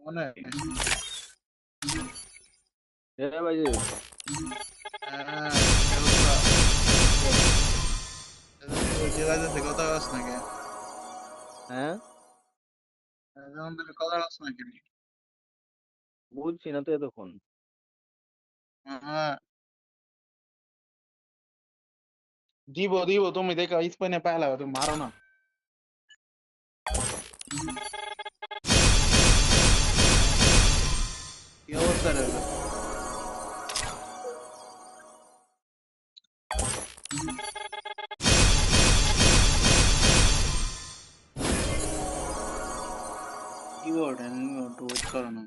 মনে ভাই যে হ্যাঁ কি অবস্থা? যে বাজে কথা বলছ নাকি? হ্যাঁ যেমন তুমি কথা বলছ নাকি? বুঝছি না তো এতক্ষণ। হ্যাঁ দিব দিব, তুমি দেখো স্পেনে পাইলা তুমি মারো না। কি অবস্থা রে? কিবোর্ড একটু ওয়েট করো না,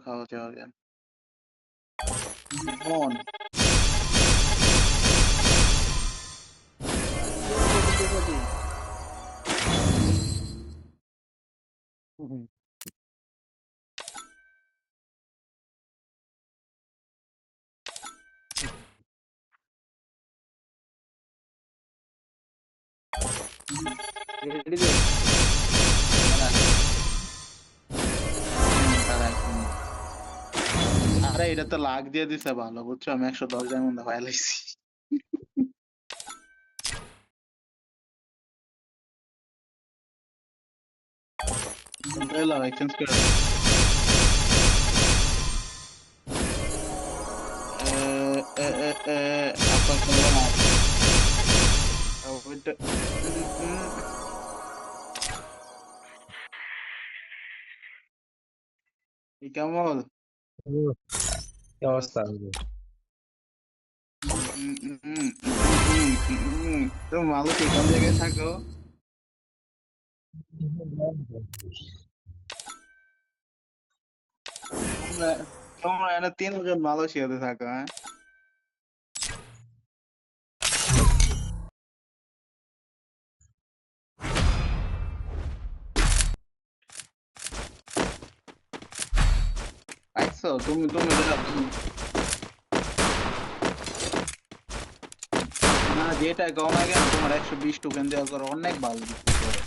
খাওয়া যাওয়া যান মন। রেডি দে। আরে এটা তো লাখ দিয়ে দিছে ভালো, বুঝছো? আমি 110 ডায়মন্ড পাইলাইছি। এক্সচেঞ্জ করে দাও। আপনার কেমন? ওইটা কেমন হুম, কি অবস্থা? অবস্থা? তো মানুষ কোন জায়গায় থাকো? তোমরা তোমরা এখানে 3 জন মালয়েশিয়াতে থাকো, হ্যাঁ? পাইছো তুমি তুমি না যেটা কম আগে তোমার 120 টোকেন দেওয়া করো, অনেক ভালো বিক্রি করে।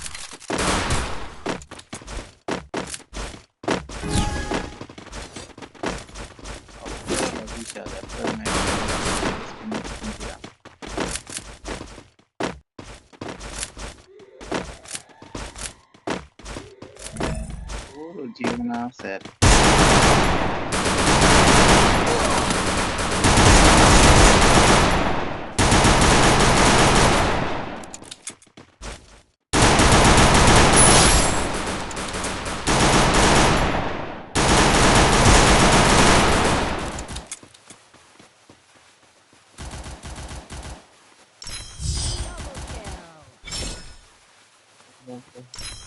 অবশ্যই 20,000 ও জীবন আছে। Double kill.